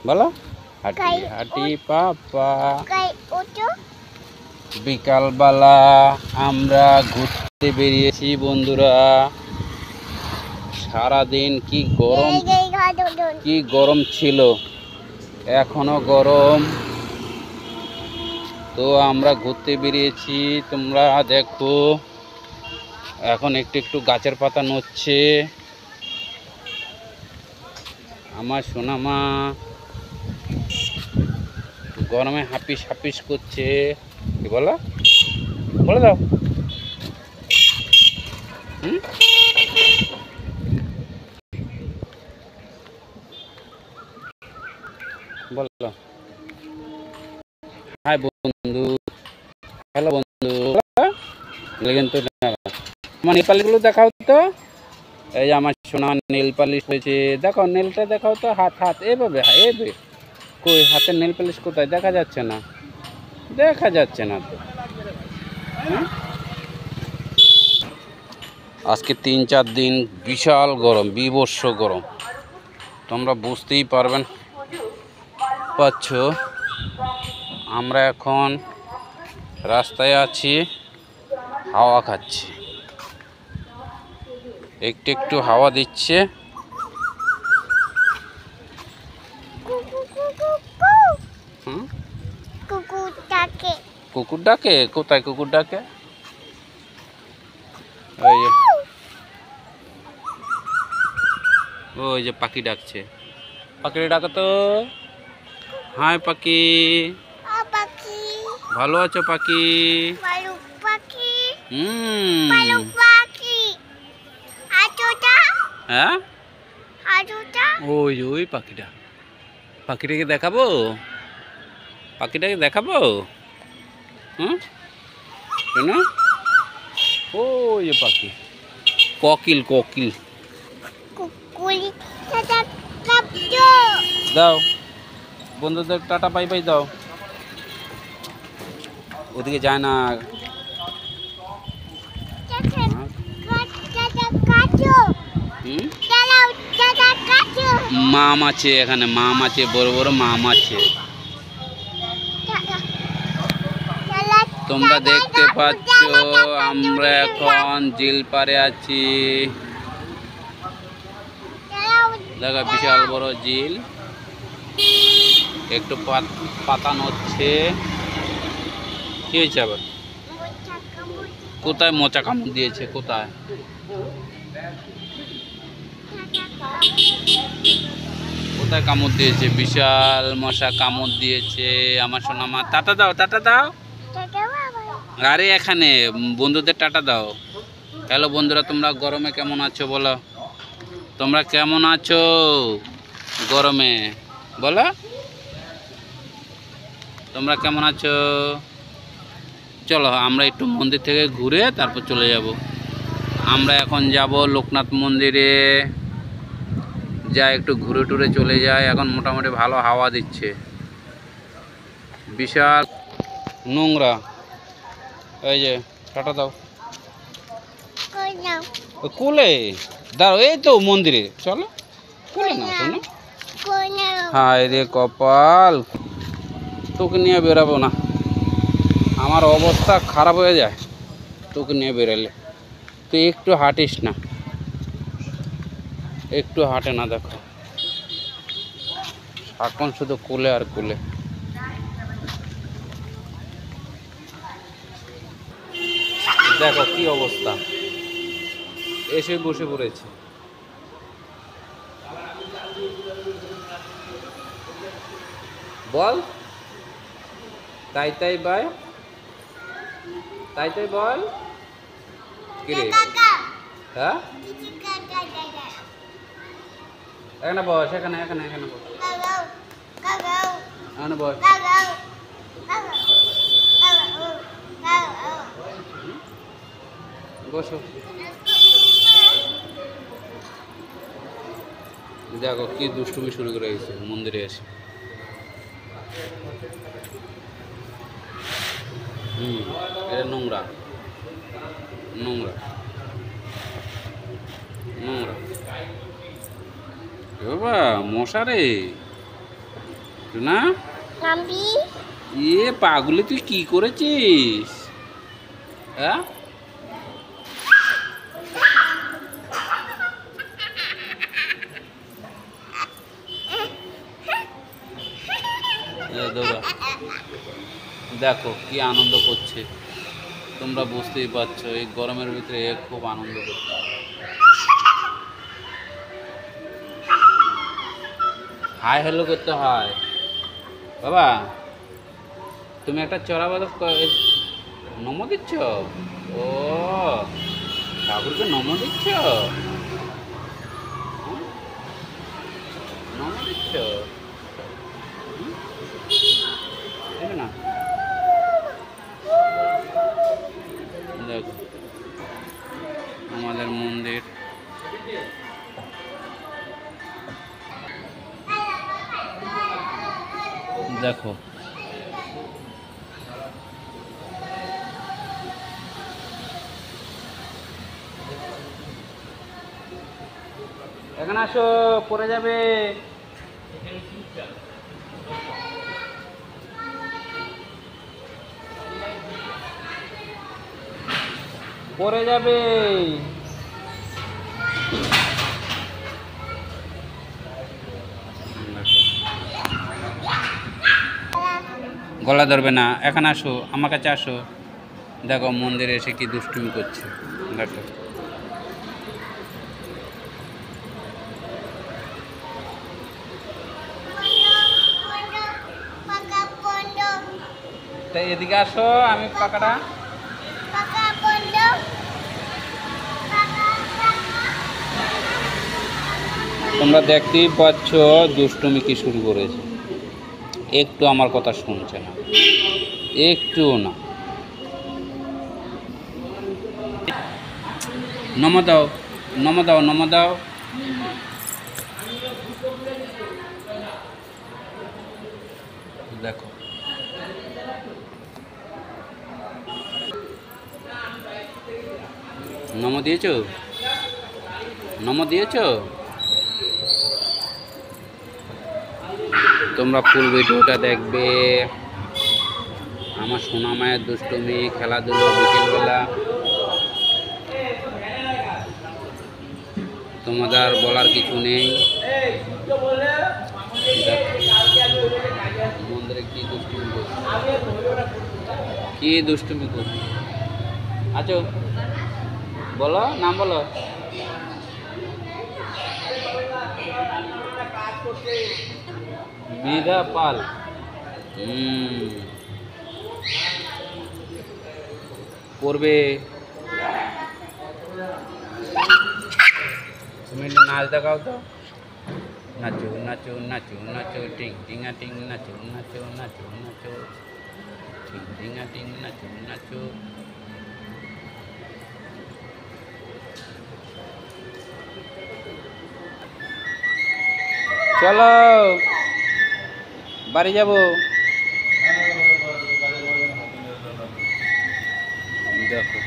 বলো হাঁটি হাঁটি পাপা। বিকালবেলা আমরা ঘুরতে বেরিয়েছি বন্ধুরা। সারাদিন কি গরম ছিল, এখনো গরম। তো আমরা ঘুরতে বেরিয়েছি, তোমরা দেখো এখন একটু একটু গাছের পাতা নড়ছে। আমার সোনামা গরমে হাপিস হাপিস করছে। কি বলো, বলে দাও। বলো হাই বন্ধু, হ্যালো বন্ধু। কিন্তু আমার নেল পালিশগুলো দেখাও তো। এই যে আমার সোনা নেল পালিশ হয়েছে, দেখো নেলটা দেখাও তো। হাত হাত এভাবে এভাবে। কই হাতের নেল পালিশ কোথায়? দেখা যাচ্ছে না, দেখা যাচ্ছে না তো। আজকে 3-4 দিন বিশাল গরম, বীভৎস গরম। তোমরা বুঝতেই পারছ। আমরা এখন রাস্তায় আছি, হাওয়া খাচ্ছি, একটু একটু হাওয়া দিচ্ছে। কুকুর ডাকে? কোথায় কুকুর ডাকে? ওই যে পাখি ডাকছে, পাখিটা ডাকো তো। হাই পাখি, ভালো আছো পাখি? হ্যাঁ ওই ওই পাখিটা, পাখিটাকে দেখাবো, পাখিটাকে দেখাবো। না ও যে পাখি কোকিল, কোকিল। দাও বন্ধুদের টাটা বাই বাই দাও। ওদিকে যায় না। মাম আছে এখানে, মাম আছে, বড় বড় মাম আছে। তোমরা দেখতে পাচ্ছ আমরা এখন ঝিল পারে আছি। দেখো বিশাল বড় ঝিল, একটু পাতা নড়ছে। কি হয়েছে আবার? কোথায় মোচা কামড় দিয়েছে? কোথায় কোথায় কামড় দিয়েছে? বিশাল মশা কামড় দিয়েছে। আমার সোনামা টাটা দাও, টাটা দাও। আরে এখানে বন্ধুদের টাটা দাও। হ্যালো বন্ধুরা, তোমরা গরমে কেমন আছো বলো? তোমরা কেমন আছো গরমে বলো? তোমরা কেমন আছো? চলো আমরা একটু মন্দির থেকে ঘুরে তারপর চলে যাব। আমরা এখন যাব লোকনাথ মন্দিরে, যা একটু ঘুরে টুরে চলে যায়। এখন মোটামুটি ভালো হাওয়া দিচ্ছে। বিশাল নোংরা। এই যে টাটা দাও। কোলে দাঁড়ো, এই তো মন্দিরে, চলো কোলে না শোনো। হায় রে কপাল, তোকে নিয়ে বেরাবো না, আমার অবস্থা খারাপ হয়ে যায় তোকে নিয়ে বেরোলে। তুই একটু হাঁটিস না, একটু হাঁটে না। দেখো এখন শুধু কোলে আর কোলে। দেখো কি অবস্থা, এসে বসে পড়েছে। বল তাই তাই বাই, তাই তাই বল। কি রে? হ্যাঁ এখানে বস, এখানে এখানে এখানে বস, এখানে বস। বসো। দেখো কি দুষ্টুমি শুরু করে গেছে মন্দিরে এসে। এটা নোংরা, নোংরা, নোংরা। বাবা মশা রে, না এ পাগলে তুই কি করেছিস? হ্যাঁ দেখো কি আনন্দ করছে, তোমরা বুঝতেই পারছো এই গরমের ভিতরে খুব আনন্দ করছে। হাই হ্যালো করতে হয়। বাবা তুমি একটা চড়া বাদক নম দিচ্ছ? ও ঠাকুরকে নম দিচ্ছ, নম দিচ্ছ না? দেখো আমাদের মন্দির, দেখো এখানে আসো, পড়ে যাবে। পড়ে যাবে। গলা ধরবে না, এখানে আসো, আমার কাছে আসো। দেখো মন্দিরে এসে কি দুষ্টুমি করছে, দেখো। এদিকে আসো, আমি পাকাটা তোমরা দেখতেই পাচ্ছ দুষ্টুমি কি শুরু করেছে। একটু আমার কথা শুনছে না, একটু না। নম দাও, নম দাও, নম দাও। দেখো নম দিয়েছো, নম দিয়েছো। তোমরা ফুল ভিডিওটা দেখবে। আমার সোনা মায়ের দুষ্টুমি, খেলাধুলো বিকেলবেলা। তোমাদের বলার কিছু নেই। মন্দিরে কি দুষ্টুমি করছে, কি দুষ্টুমি করছে। আচ্ছা বলো, নাম বলো। মেধা পাল। পড়বে। তুমি নাচ দেখাও তো। নাচো নাচো নাচো নাচো, টিং টিঙা টিং, নাচো নাচো নাচো নাচো, টিং টিঙা টিং, নাচো নাচো। চলো বাড়ি যাব। দেখো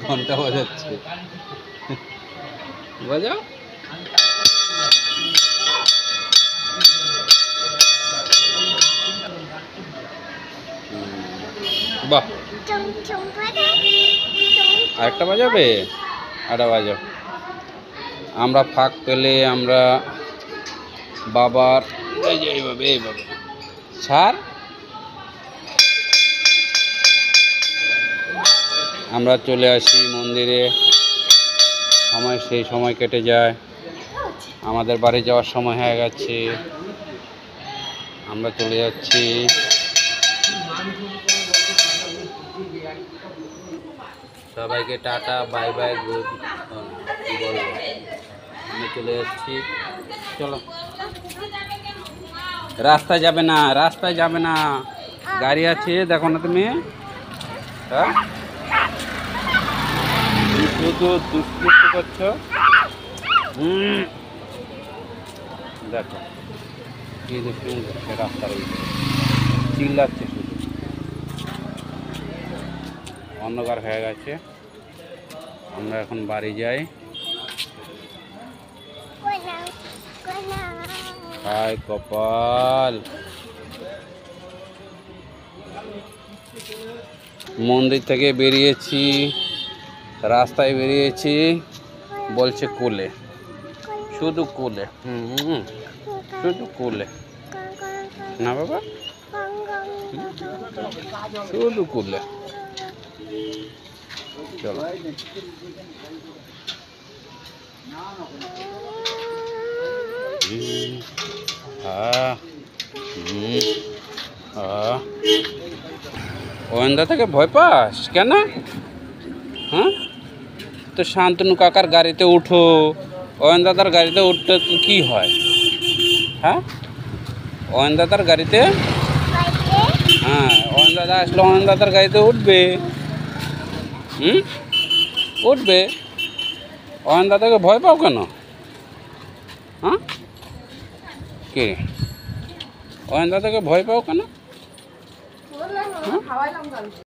ঘন্টা বাজাচ্ছে, বাজাও। বাহ, আরেকটা বাজাবে, আরেকটা বাজাও। আমরা ফাঁক পেলে আমরা বাবার এই যে এইভাবে এইভাবে ছাড়, আমরা চলে আসি মন্দিরে। সময় সেই সময় কেটে যায়, আমাদের বাড়ি যাওয়ার সময় হয়ে গেছে, আমরা চলে যাচ্ছি। সবাইকে টাটা, বাই বাই, গুড। কি বলবো, আমি চলে যাচ্ছি। চলো, রাস্তায় যাবে না, রাস্তায় যাবে না, গাড়ি আছে, দেখো না তুমি। হ্যাঁ শুধু দুষ্টু করছো। দেখো কি দুষ্টু করছে, রাস্তার চিল্লাচ্ছে শুধু। অন্ধকার হয়ে গেছে, আমরা এখন বাড়ি যাই। হায় কপাল, মন্দির থেকে বেরিয়েছি, রাস্তায় বেরিয়েছি, বলছে কোলে, শুধু কোলে, শুধু কোলে না বাবা, শুধু কোলে। চলো ওয়েন্দা থেকে ভয় পাস কেন? হ্যাঁ, তো শান্তনু কাকার গাড়িতে উঠো, অয়ন দাদার গাড়িতে উঠতে কি হয়? হ্যাঁ, অয়ন দাদার গাড়িতে, হ্যাঁ অয়ন দাদা আসলে অয়ন দাদার গাড়িতে উঠবে, উঠবে। অয়ন দাদাকে ভয় পাও কেন? হ্যাঁ, কে অয়ন দাদাকে ভয় পাও কেন?